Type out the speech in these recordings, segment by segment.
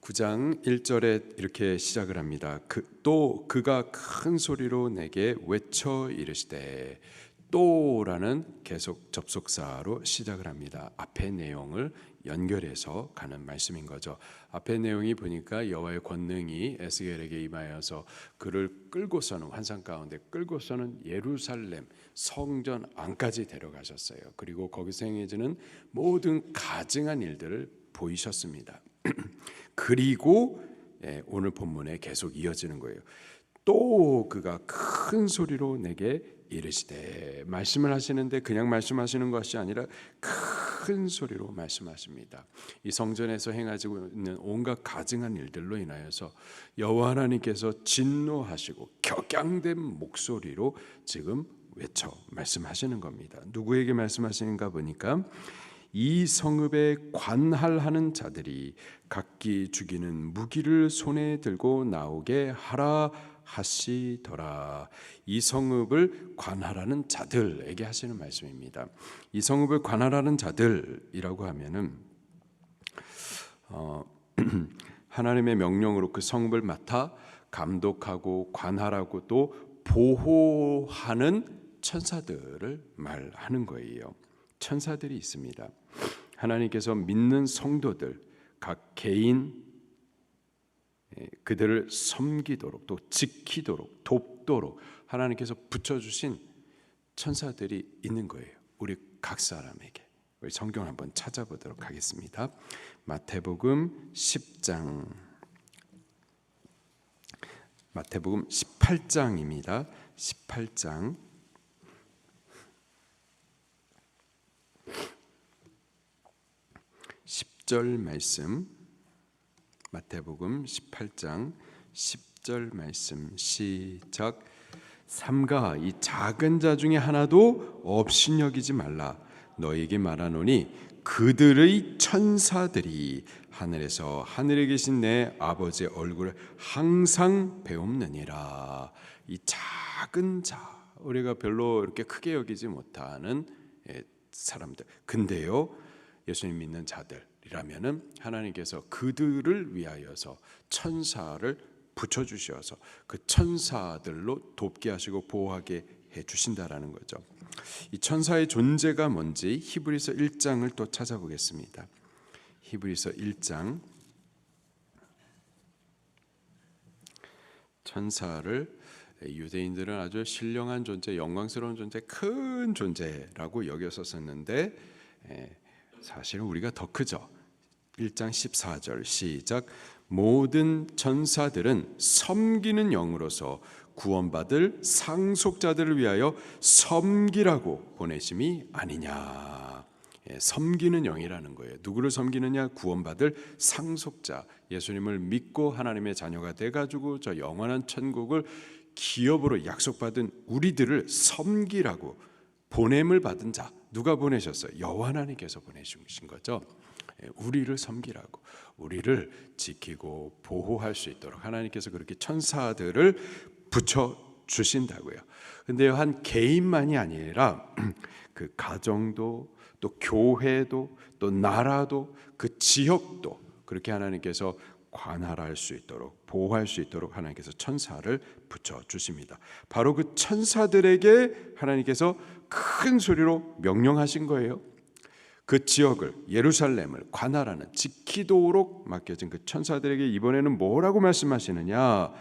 9장 1절에 이렇게 시작을 합니다. 또 그가 큰 소리로 내게 외쳐 이르시되, 또라는 계속 접속사로 시작을 합니다. 앞의 내용을 연결해서 가는 말씀인 거죠. 앞의 내용이 보니까 여호와의 권능이 에스겔에게 임하여서 그를 끌고서는 환상 가운데 끌고서는 예루살렘 성전 안까지 데려가셨어요. 그리고 거기서 행해지는 모든 가증한 일들을 보이셨습니다. 그리고 오늘 본문에 계속 이어지는 거예요. 또 그가 큰 소리로 내게 이르시되, 말씀을 하시는데 그냥 말씀하시는 것이 아니라 큰 소리로 말씀하십니다. 이 성전에서 행하고 있는 온갖 가증한 일들로 인하여서 여호와 하나님께서 진노하시고 격양된 목소리로 지금 외쳐 말씀하시는 겁니다. 누구에게 말씀하시는가 보니까 이 성읍에 관할하는 자들이 각기 죽이는 무기를 손에 들고 나오게 하라 하시더라. 이 성읍을 관할하는 자들에게 하시는 말씀입니다. 이 성읍을 관할하는 자들이라고 하면은 하나님의 명령으로 그 성읍을 맡아 감독하고 관할하고 또 보호하는 천사들을 말하는 거예요. 천사들이 있습니다. 하나님께서 믿는 성도들 각 개인 그들을 섬기도록 또 지키도록 돕도록 하나님께서 붙여주신 천사들이 있는 거예요. 우리 각 사람에게. 우리 성경 한번 찾아보도록 하겠습니다. 마태복음 10장, 마태복음 18장입니다. 18장 10절 말씀, 마태복음 18장 10절 말씀 시작. 삼가 이 작은 자 중에 하나도 업신여기지 말라. 너에게 말하노니 그들의 천사들이 하늘에서 하늘에 계신 내 아버지의 얼굴을 항상 배움느니라. 이 작은 자, 우리가 별로 이렇게 크게 여기지 못하는 사람들, 근데요 예수님 믿는 자들이라면은 하나님께서 그들을 위하여서 천사를 붙여주셔서 그 천사들로 돕게 하시고 보호하게 해주신다라는 거죠. 이 천사의 존재가 뭔지 히브리서 1장을 또 찾아보겠습니다. 히브리서 1장, 천사를 유대인들은 아주 신령한 존재, 영광스러운 존재, 큰 존재라고 여겼었는데 사실은 우리가 더 크죠. 1장 14절 시작. 모든 천사들은 섬기는 영으로서 구원받을 상속자들을 위하여 섬기라고 보내심이 아니냐. 섬기는 영이라는 거예요. 누구를 섬기느냐? 구원받을 상속자, 예수님을 믿고 하나님의 자녀가 돼가지고 저 영원한 천국을 기업으로 약속받은 우리들을 섬기라고 보냄을 받은 자, 누가 보내셨어요? 여호와 하나님께서 보내주신 거죠. 우리를 섬기라고, 우리를 지키고 보호할 수 있도록 하나님께서 그렇게 천사들을 붙여 주신다고요. 근데 한 개인만이 아니라 그 가정도 또 교회도 또 나라도 그 지역도 그렇게 하나님께서 관할할 수 있도록 보호할 수 있도록 하나님께서 천사를 붙여 주십니다. 바로 그 천사들에게 하나님께서 큰 소리로 명령하신 거예요. 그 지역을, 예루살렘을 관할하는 지키도록 맡겨진 그 천사들에게 이번에는 뭐라고 말씀하시느냐?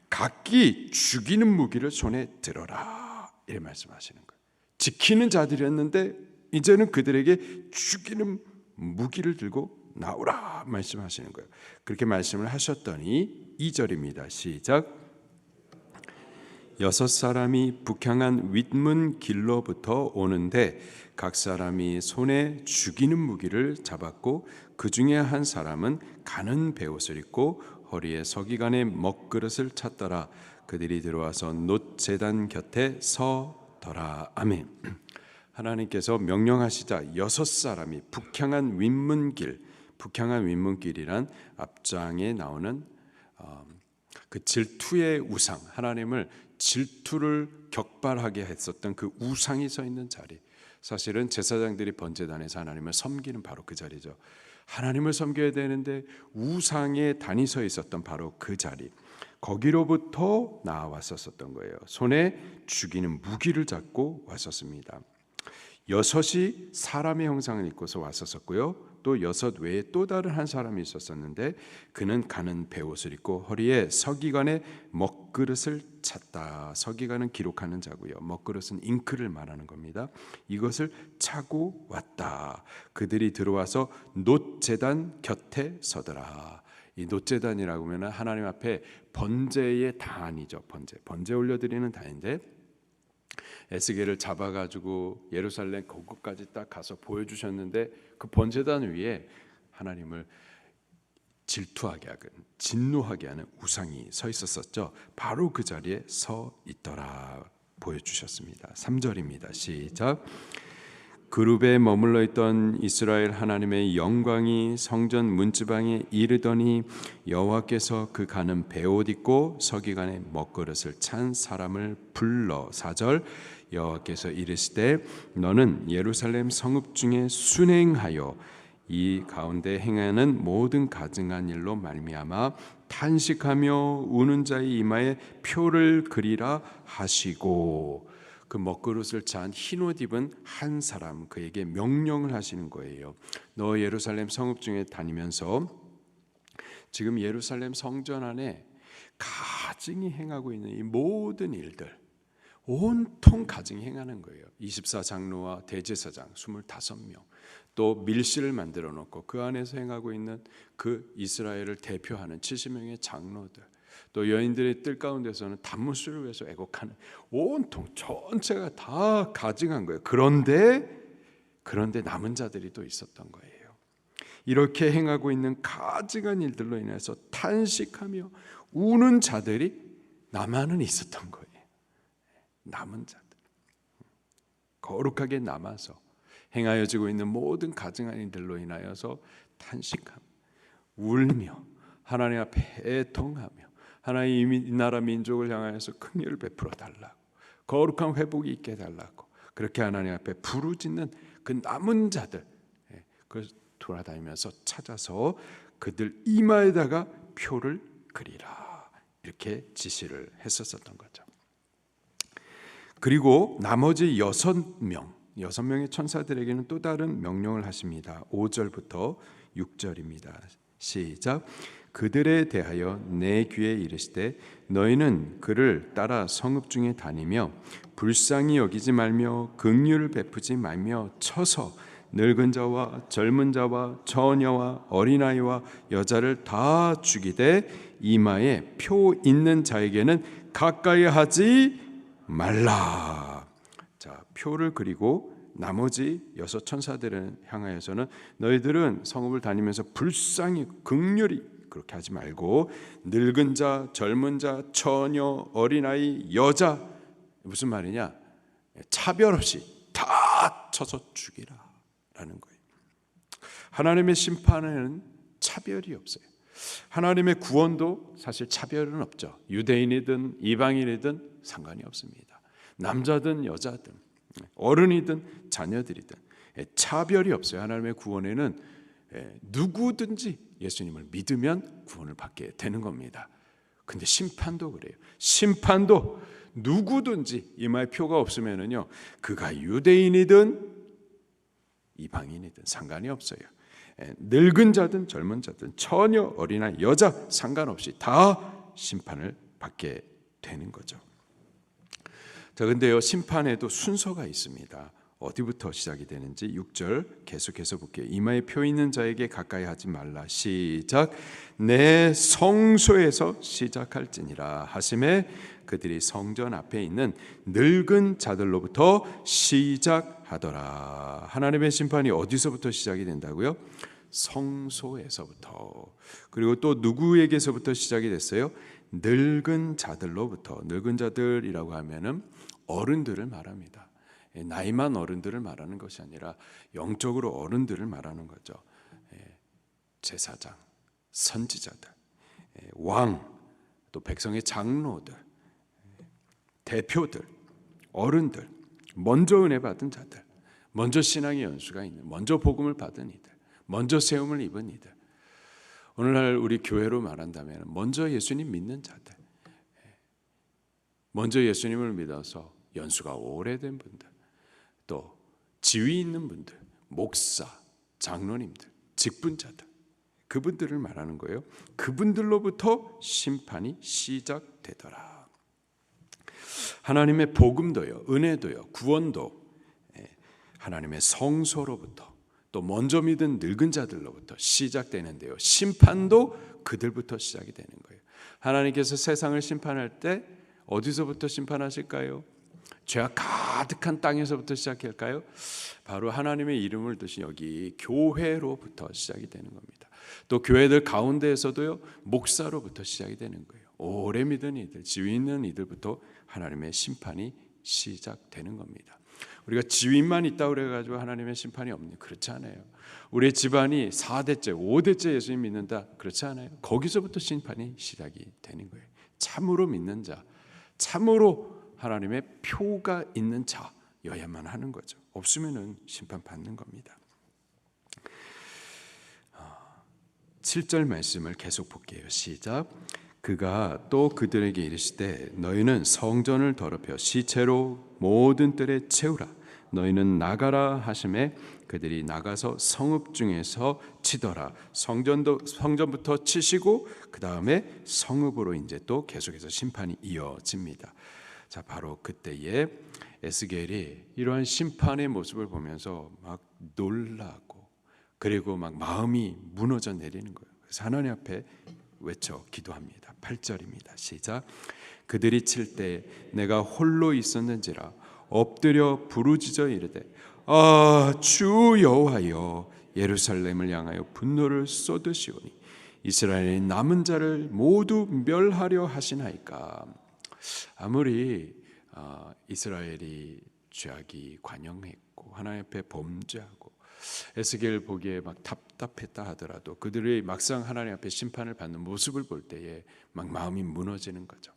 각기 죽이는 무기를 손에 들어라, 이렇게 말씀하시는 거예요. 지키는 자들이었는데 이제는 그들에게 죽이는 무기를 들고 나오라 말씀하시는 거예요. 그렇게 말씀을 하셨더니 2절입니다. 시작. 6사람이 북향한 윗문 길로부터 오는데 각 사람이 손에 죽이는 무기를 잡았고 그 중에 한 사람은 가는 베옷을 입고 허리에 서기관의 먹그릇을 찼더라. 그들이 들어와서 놋 제단 곁에 서더라. 아멘. 하나님께서 명령하시자 6사람이 북향한 윗문길, 북향한 윗문길이란 앞장에 나오는 그 질투의 우상, 하나님을 질투를 격발하게 했었던 그 우상이 서 있는 자리, 사실은 제사장들이 번제단에서 하나님을 섬기는 바로 그 자리죠. 하나님을 섬겨야 되는데 우상의 단이 서 있었던 바로 그 자리, 거기로부터 나와왔었던 거예요. 손에 죽이는 무기를 잡고 왔었습니다. 여섯이 사람의 형상을 입고서 왔었고요. 또 여섯 외에 또 다른 한 사람이 있었었는데 그는 가는 베옷을 입고 허리에 서기관의 먹그릇을 찼다. 서기관은 기록하는 자고요. 먹그릇은 잉크를 말하는 겁니다. 이것을 차고 왔다. 그들이 들어와서 놋제단 곁에 서더라. 이 놋제단이라고 하면 하나님 앞에 번제의 단이죠. 번제 올려드리는 단인데 에스겔을 잡아가지고 예루살렘 거기까지 딱 가서 보여주셨는데 그 번제단 위에 하나님을 질투하게 하는, 진노하게 하는 우상이 서 있었었죠. 바로 그 자리에 서 있더라 보여주셨습니다. 3절입니다. 시작. 그룹에 머물러 있던 이스라엘 하나님의 영광이 성전 문지방에 이르더니 여호와께서 그 가는 베옷 입고 서기관의 먹그릇을 찬 사람을 불러 4절 여호와께서 이르시되 너는 예루살렘 성읍 중에 순행하여 이 가운데 행하는 모든 가증한 일로 말미암아 탄식하며 우는 자의 이마에 표를 그리라 하시고 그 먹그릇을 찬 흰옷 입은 한 사람 그에게 명령을 하시는 거예요. 너 예루살렘 성읍 중에 다니면서 지금 예루살렘 성전 안에 가증이 행하고 있는 이 모든 일들 온통 가증이 행하는 거예요. 24장로와 대제사장 25명 또 밀실을 만들어 놓고 그 안에서 행하고 있는 그 이스라엘을 대표하는 70명의 장로들 또 여인들의 뜰 가운데서는 단무술을 위해서 애곡하는 온통 전체가 다 가증한 거예요. 그런데 남은 자들이 또 있었던 거예요. 이렇게 행하고 있는 가증한 일들로 인해서 탄식하며 우는 자들이 나만은 있었던 거예요. 남은 자들 거룩하게 남아서 행하여지고 있는 모든 가증한 일들로 인하여서 탄식하며 울며 하나님 앞에 애통하며 하나님 이 나라 민족을 향하여서 긍휼을 베풀어 달라고 거룩한 회복이 있게 해달라고 그렇게 하나님 앞에 부르짖는 그 남은 자들 그걸 돌아다니면서 찾아서 그들 이마에다가 표를 그리라 이렇게 지시를 했었던 거죠. 그리고 나머지 6명의 천사들에게는 또 다른 명령을 하십니다. 5절부터 6절입니다. 시작. 그들에 대하여 내 귀에 이르시되 너희는 그를 따라 성읍 중에 다니며 불쌍히 여기지 말며 긍휼을 베푸지 말며 쳐서 늙은 자와 젊은 자와 처녀와 어린아이와 여자를 다 죽이되 이마에 표 있는 자에게는 가까이 하지 말라. 자, 표를 그리고 나머지 6 천사들을 향하여서는 너희들은 성읍을 다니면서 불쌍히 긍휼히 그렇게 하지 말고 늙은 자, 젊은 자, 처녀, 어린아이, 여자 무슨 말이냐? 차별 없이 다 쳐서 죽이라라는 거예요. 하나님의 심판에는 차별이 없어요. 하나님의 구원도 사실 차별은 없죠. 유대인이든 이방인이든 상관이 없습니다. 남자든 여자든 어른이든 자녀들이든 차별이 없어요. 하나님의 구원에는 누구든지 예수님을 믿으면 구원을 받게 되는 겁니다. 근데 심판도 그래요. 심판도 누구든지 이마에 표가 없으면은요, 그가 유대인이든 이방인이든 상관이 없어요. 늙은 자든 젊은 자든 처녀, 어린아이, 여자 상관없이 다 심판을 받게 되는 거죠. 자, 근데요, 심판에도 순서가 있습니다. 어디부터 시작이 되는지 6절 계속해서 볼게요. 이마에 표 있는 자에게 가까이 하지 말라. 시작. 내 성소에서 시작할지니라 하심에 그들이 성전 앞에 있는 늙은 자들로부터 시작하더라. 하나님의 심판이 어디서부터 시작이 된다고요? 성소에서부터. 그리고 또 누구에게서부터 시작이 됐어요? 늙은 자들로부터. 늙은 자들이라고 하면은 어른들을 말합니다. 나이만 어른들을 말하는 것이 아니라 영적으로 어른들을 말하는 거죠. 제사장, 선지자들, 왕, 또 백성의 장로들, 대표들, 어른들, 먼저 은혜 받은 자들, 먼저 신앙의 연수가 있는, 먼저 복음을 받은 이들, 먼저 세움을 입은 이들. 오늘날 우리 교회로 말한다면 먼저 예수님 믿는 자들, 먼저 예수님을 믿어서 연수가 오래된 분들, 또 지위 있는 분들, 목사, 장로님들, 직분자들, 그분들을 말하는 거예요. 그분들로부터 심판이 시작되더라. 하나님의 복음도요, 은혜도요, 구원도 하나님의 성소로부터, 또 먼저 믿은 늙은 자들로부터 시작되는데요, 심판도 그들부터 시작이 되는 거예요. 하나님께서 세상을 심판할 때 어디서부터 심판하실까요? 죄가 가득한 땅에서부터 시작할까요? 바로 하나님의 이름을 두신 여기 교회로부터 시작이 되는 겁니다. 또 교회들 가운데에서도요, 목사로부터 시작이 되는 거예요. 오래 믿은 이들, 지위 있는 이들부터 하나님의 심판이 시작되는 겁니다. 우리가 지위만 있다고 그래가지고 하나님의 심판이 없니? 그렇지 않아요. 우리의 집안이 4대째, 5대째 예수님 믿는다? 그렇지 않아요. 거기서부터 심판이 시작이 되는 거예요. 참으로 믿는 자, 참으로 하나님의 표가 있는 자여야만 하는 거죠. 없으면은 심판받는 겁니다. 7절 말씀을 계속 볼게요. 시작. 그가 또 그들에게 이르시되 너희는 성전을 더럽혀 시체로 모든 뜰에 채우라. 너희는 나가라 하심에 그들이 나가서 성읍 중에서 치더라. 성전부터 치시고 그 다음에 성읍으로 이제 또 계속해서 심판이 이어집니다. 자, 바로 그때에 에스겔이 이러한 심판의 모습을 보면서 막 놀라고, 그리고 막 마음이 무너져 내리는 거예요. 그래서 하나님 앞에 외쳐 기도합니다. 8절입니다. 시작. 그들이 칠 때 내가 홀로 있었는지라 엎드려 부르짖어 이르되 주 여호와여, 예루살렘을 향하여 분노를 쏟으시오니 이스라엘의 남은 자를 모두 멸하려 하시나이까. 아무리 이스라엘이 죄악이 관영했고 하나님 앞에 범죄하고 에스겔 보기에 막 답답했다 하더라도 그들이 막상 하나님 앞에 심판을 받는 모습을 볼 때에 막 마음이 무너지는 거죠.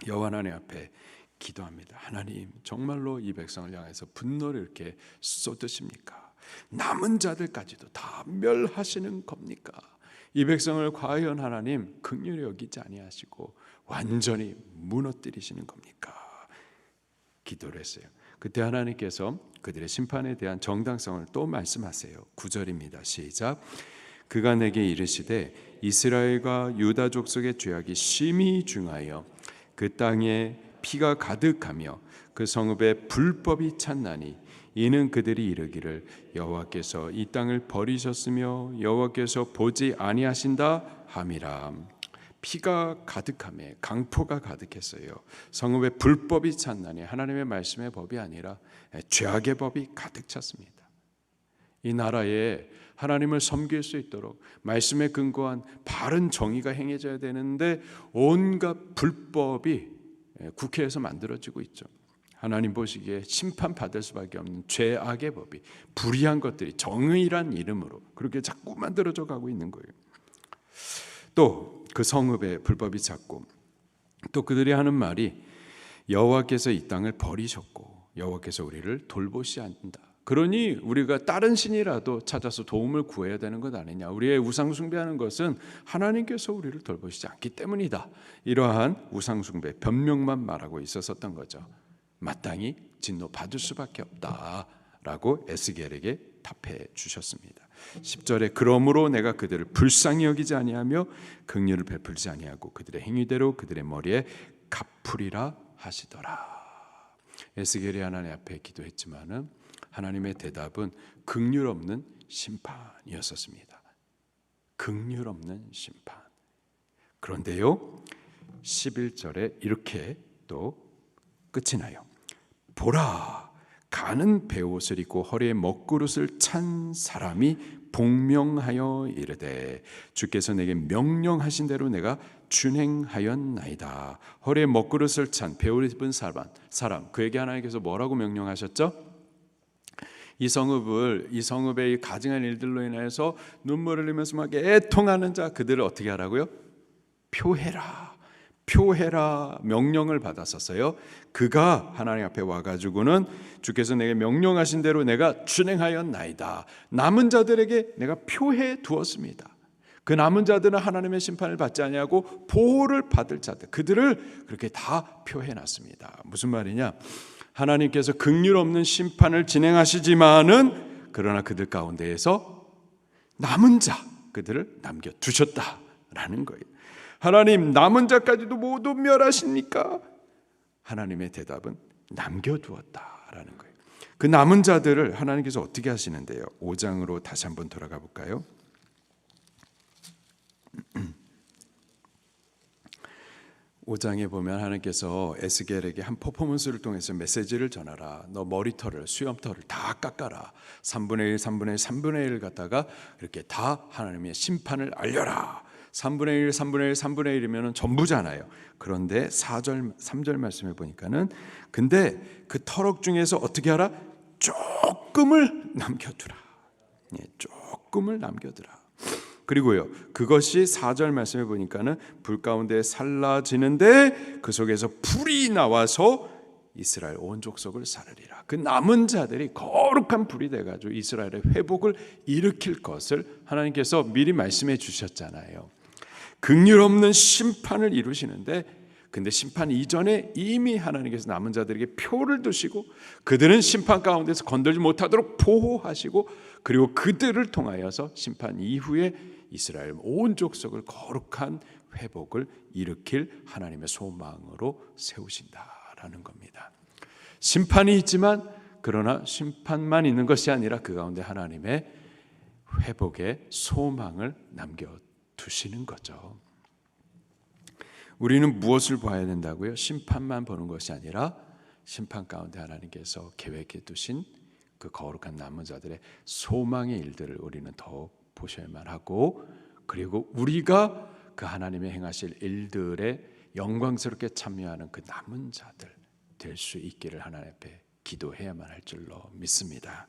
여호와 하나님 앞에 기도합니다. 하나님, 정말로 이 백성을 향해서 분노를 이렇게 쏟으십니까? 남은 자들까지도 다 멸하시는 겁니까? 이 백성을 과연 하나님 긍휼히 여기지 아니하시고 완전히 무너뜨리시는 겁니까? 기도를 했어요. 그때 하나님께서 그들의 심판에 대한 정당성을 또 말씀하세요. 9절입니다. 시작. 그가 내게 이르시되 이스라엘과 유다 족속의 죄악이 심히 중하여 그 땅에 피가 가득하며 그 성읍에 불법이 찼나니 이는 그들이 이르기를 여호와께서 이 땅을 버리셨으며 여호와께서 보지 아니하신다 함이라. 피가 가득하며 강포가 가득했어요. 성읍에 불법이 찼나니 하나님의 말씀의 법이 아니라 죄악의 법이 가득 찼습니다. 이 나라에 하나님을 섬길 수 있도록 말씀에 근거한 바른 정의가 행해져야 되는데 온갖 불법이 국회에서 만들어지고 있죠. 하나님 보시기에 심판받을 수밖에 없는 죄악의 법이, 불의한 것들이 정의란 이름으로 그렇게 자꾸 만들어져 가고 있는 거예요. 또 그 성읍에 불법이 찼고, 또 그들이 하는 말이 여호와께서 이 땅을 버리셨고 여호와께서 우리를 돌보시 않는다. 그러니 우리가 다른 신이라도 찾아서 도움을 구해야 되는 것 아니냐. 우리의 우상 숭배하는 것은 하나님께서 우리를 돌보시지 않기 때문이다. 이러한 우상 숭배 변명만 말하고 있었던 거죠. 마땅히 진노 받을 수밖에 없다라고 에스겔에게 답해 주셨습니다. 10절에 그러므로 내가 그들을 불쌍히 여기지 아니하며 긍휼을 베풀지 아니하고 그들의 행위대로 그들의 머리에 갚으리라 하시더라. 에스겔이 하나님 앞에 기도했지만은 하나님의 대답은 긍휼 없는 심판이었었습니다. 긍휼 없는 심판. 그런데요, 11절에 이렇게 또 끝이 나요. 보라, 가는 베옷을 입고 허리에 먹구릇을 찬 사람이 복명하여 이르되 주께서 내게 명령하신 대로 내가 준행하였나이다. 허리에 먹구릇을 찬 베옷을 입은 사람, 그에게 하나님께서 뭐라고 명령하셨죠? 이 성읍의 가증한 일들로 인해서 눈물을 흘리면서 막 애통하는 자, 그들을 어떻게 하라고요? 표해라. 표해라 명령을 받았었어요. 그가 하나님 앞에 와가지고는 주께서 내게 명령하신 대로 내가 준행하였나이다. 남은 자들에게 내가 표해 두었습니다. 그 남은 자들은 하나님의 심판을 받지 아니하고 보호를 받을 자들, 그들을 그렇게 다 표해놨습니다. 무슨 말이냐? 하나님께서 긍휼 없는 심판을 진행하시지만은 그러나 그들 가운데에서 남은 자, 그들을 남겨두셨다라는 거예요. 하나님, 남은 자까지도 모두 멸하십니까? 하나님의 대답은 남겨두었다라는 거예요. 그 남은 자들을 하나님께서 어떻게 하시는데요? 5장으로 다시 한번 돌아가 볼까요? 5장에 보면 하나님께서 에스겔에게 한 퍼포먼스를 통해서 메시지를 전하라. 너 머리털을, 수염털을 다 깎아라. 3분의 1, 3분의 1, 3분의 1을 갖다가 이렇게 다 하나님의 심판을 알려라. 3분의 1, 3분의 1, 3분의 1이면 전부잖아요. 그런데 4절, 3절 말씀해 보니까는 근데 그 터럭 중에서 어떻게 하라? 조금을 남겨두라. 조금을 남겨두라. 그리고요, 그것이 4절 말씀해 보니까는 불 가운데 살라지는데 그 속에서 불이 나와서 이스라엘 온 족속을 사르리라. 그 남은 자들이 거룩한 불이 돼가지고 이스라엘의 회복을 일으킬 것을 하나님께서 미리 말씀해 주셨잖아요. 긍휼 없는 심판을 이루시는데, 근데 심판 이전에 이미 하나님께서 남은 자들에게 표를 두시고 그들은 심판 가운데서 건들지 못하도록 보호하시고, 그리고 그들을 통하여서 심판 이후에 이스라엘 온 족속을 거룩한 회복을 일으킬 하나님의 소망으로 세우신다라는 겁니다. 심판이 있지만 그러나 심판만 있는 것이 아니라 그 가운데 하나님의 회복의 소망을 남겨두시는 거죠. 우리는 무엇을 봐야 된다고요? 심판만 보는 것이 아니라 심판 가운데 하나님께서 계획해 두신 그 거룩한 남은 자들의 소망의 일들을 우리는 더 보셔야만 하고, 그리고 우리가 그 하나님의 행하실 일들에 영광스럽게 참여하는 그 남은 자들 될 수 있기를 하나님 앞에 기도해야만 할 줄로 믿습니다.